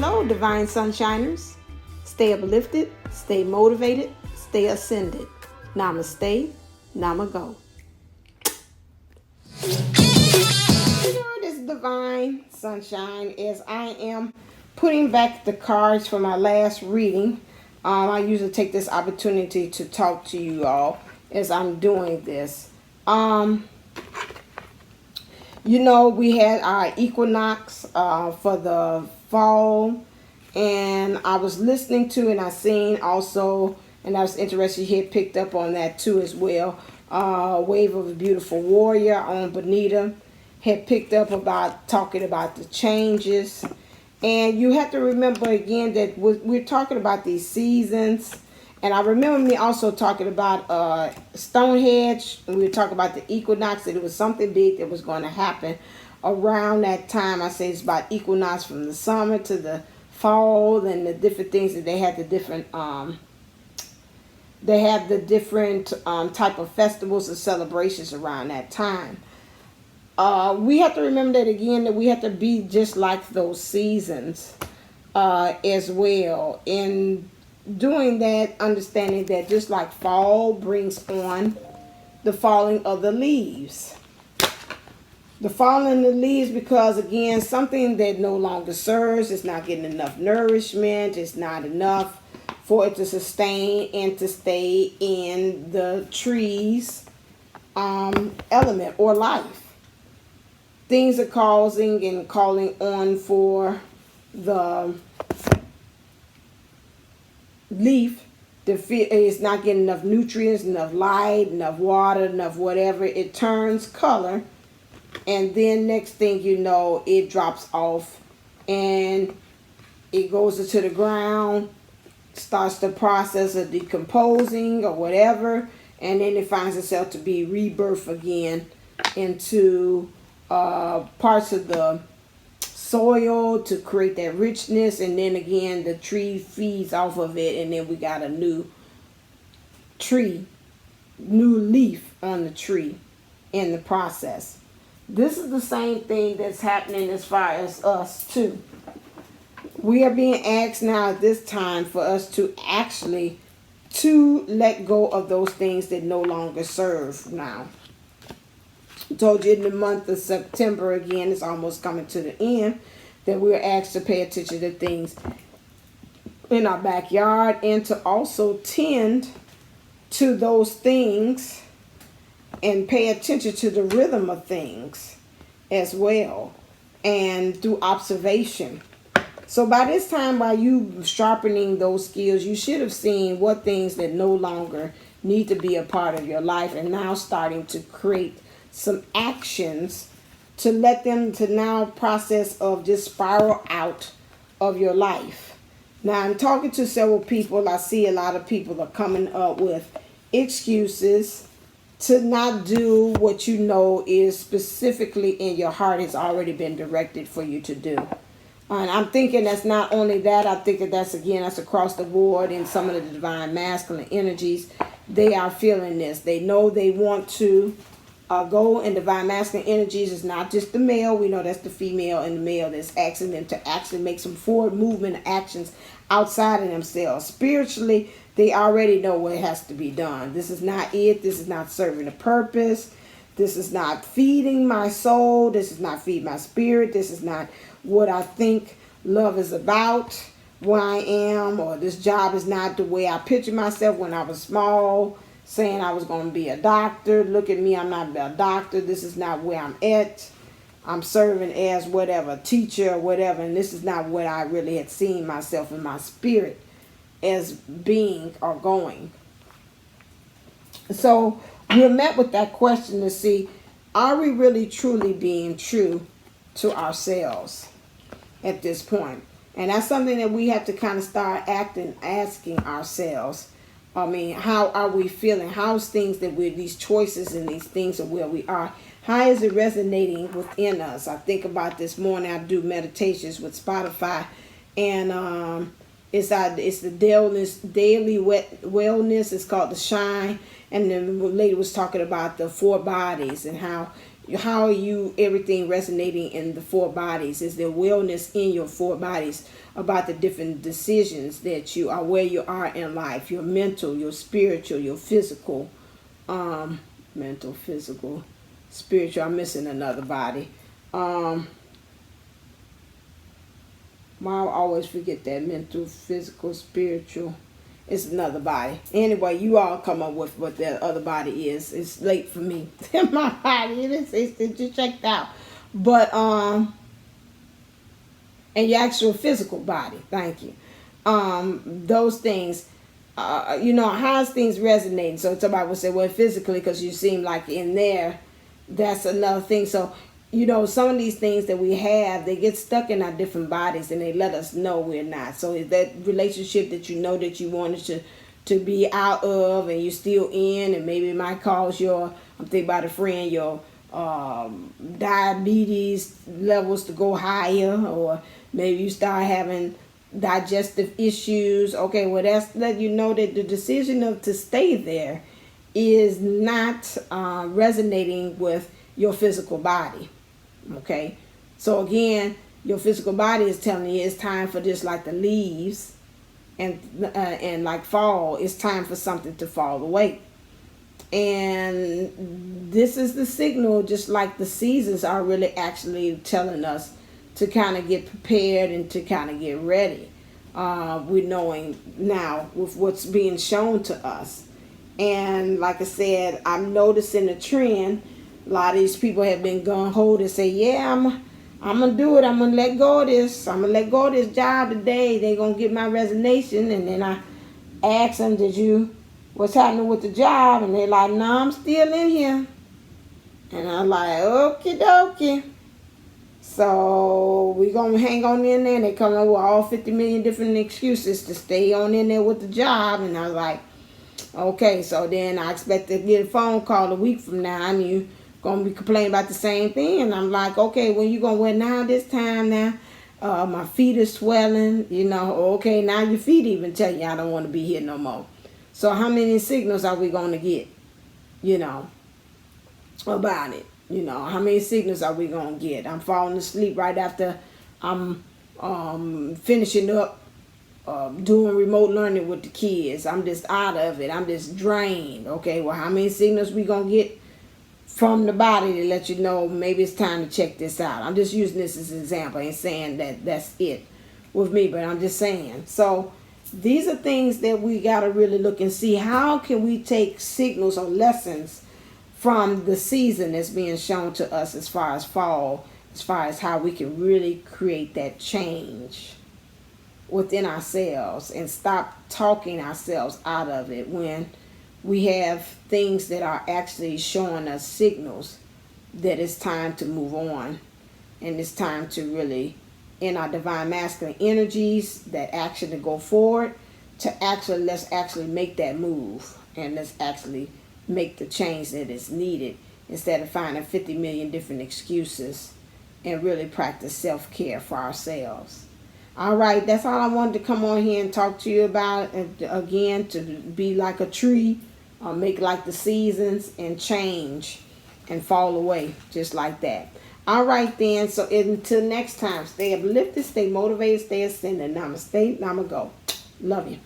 Hello, Divine Sunshiners. Stay uplifted, stay motivated, stay ascended. Namaste, Namago. This Divine Sunshine as I am putting back the cards from my last reading. I usually take this opportunity to talk to you all as I'm doing this. We had our equinox for the fall, and I was listening to and I seen also, and I was interested, you had picked up on that too as well. Wave of a Beautiful Warrior on Bonita had picked up about talking about the changes. And you have to remember again that we're talking about these seasons. And I remember me also talking about Stonehenge. And we were talking about the equinox, that it was something big that was going to happen around that time. I say it's about equinox from the summer to the fall, and the different things that they had the different type of festivals and celebrations around that time. We have to remember that again, that we have to be just like those seasons as well. In doing that, understanding that just like fall brings on the falling of the leaves. The falling of the leaves because, again, something that no longer serves, it's not getting enough nourishment, it's not enough for it to sustain and to stay in the tree's element or life. Things are causing and calling on for the leaf. It's not getting enough nutrients, enough light, enough water, enough whatever. It turns color, and then next thing you know, it drops off and it goes into the ground, starts the process of decomposing or whatever, and then it finds itself to be rebirthed again into parts of the soil to create that richness, and then again the tree feeds off of it, and then we got a new tree, new leaf on the tree in the process. This is the same thing that's happening as far as us too. We are being asked now at this time for us to actually to let go of those things that no longer serve now. I told you in the month of September, again, it's almost coming to the end, that we're asked to pay attention to things in our backyard and to also tend to those things and pay attention to the rhythm of things as well, and through observation. So by this time, while you sharpening those skills, you should have seen what things that no longer need to be a part of your life, and now starting to create some actions to let them to now process of just spiral out of your life. Now I'm talking to several people. I see a lot of people are coming up with excuses to not do what you know is specifically in your heart has already been directed for you to do. And I'm thinking that's not only that, I think that that's across the board in some of the divine masculine energies. They are feeling this. They know they want to go in divine masculine energies. Is not just the male. We know that's the female and the male that's asking them to actually make some forward movement actions outside of themselves. Spiritually, they already know what has to be done. This is not it. This is not serving a purpose. This is not feeding my soul. This is not feeding my spirit. This is not what I think love is about, where I am, or this job is not the way I pictured myself when I was small, saying I was going to be a doctor. Look at me, I'm not a doctor. This is not where I'm at. I'm serving as whatever, teacher or whatever, and this is not what I really had seen myself in my spirit as being or going. So we're met with that question to see, are we really truly being true to ourselves at this point? And that's something that we have to kind of start asking ourselves. I mean, how are we feeling? How's things that we're, these choices and these things of where we are, how is it resonating within us? I think about this morning, I do meditations with Spotify, and it's the daily wellness. It's called The Shine. And the lady was talking about the 4 bodies and how How are you, everything resonating in the 4 bodies? Is there wellness in your 4 bodies about the different decisions that you are, where you are in life, your mental, your spiritual, your physical, mental, physical, spiritual. I'm missing another body. I always forget that. Mental, physical, spiritual. It's another body. Anyway, you all come up with what that other body is. It's late for me. My body, it's just checked out. But and your actual physical body. Thank you. Those things. How's things resonating? So somebody would say, well, physically, because you seem like in there. That's another thing. So, some of these things that we have, they get stuck in our different bodies and they let us know we're not. So is that relationship that that you wanted to be out of and you're still in, and maybe it might cause I'm thinking about a friend, your diabetes levels to go higher, or maybe you start having digestive issues. Okay, well, that's let you know that the decision to stay there is not resonating with your physical body. Okay, so again, your physical body is telling you it's time for just like the leaves and like fall, it's time for something to fall away. And this is the signal, just like the seasons are really actually telling us to kind of get prepared and to kind of get ready. We're knowing now with what's being shown to us. And like I said, I'm noticing a trend. A lot of these people have been gung-ho to say, yeah, I'm going to do it. I'm going to let go of this. I'm going to let go of this job today. They're going to get my resignation. And then I ask them, what's happening with the job? And they're like, no, I'm still in here. And I'm like, okie dokie. So we're going to hang on in there. And they come up with all 50 million different excuses to stay on in there with the job. And I was like, okay. So then I expect to get a phone call a week from now. And you going to be complaining about the same thing. And I'm like, okay, well, you going to wear now this time now? My feet are swelling, okay, now your feet even tell you I don't want to be here no more. So how many signals are we going to get, about it? How many signals are we going to get? I'm falling asleep right after I'm finishing up doing remote learning with the kids. I'm just out of it. I'm just drained. Okay, well, how many signals we going to get from the body to let you know maybe it's time to check this out? I'm just using this as an example. I ain't saying that that's it with me, but I'm just saying. So these are things that we got to really look and see. How can we take signals or lessons from the season that's being shown to us as far as fall, as far as how we can really create that change within ourselves and stop talking ourselves out of it when we have things that are actually showing us signals that it's time to move on, and it's time to really, in our divine masculine energies, that action to go forward, to let's actually make that move, and let's actually make the change that is needed instead of finding 50 million different excuses, and really practice self-care for ourselves. All right, that's all I wanted to come on here and talk to you about. And again, to be like a tree, make like the seasons and change and fall away just like that. All right, then. So until next time, stay uplifted, stay motivated, stay ascending. Namaste. Namago. Love you.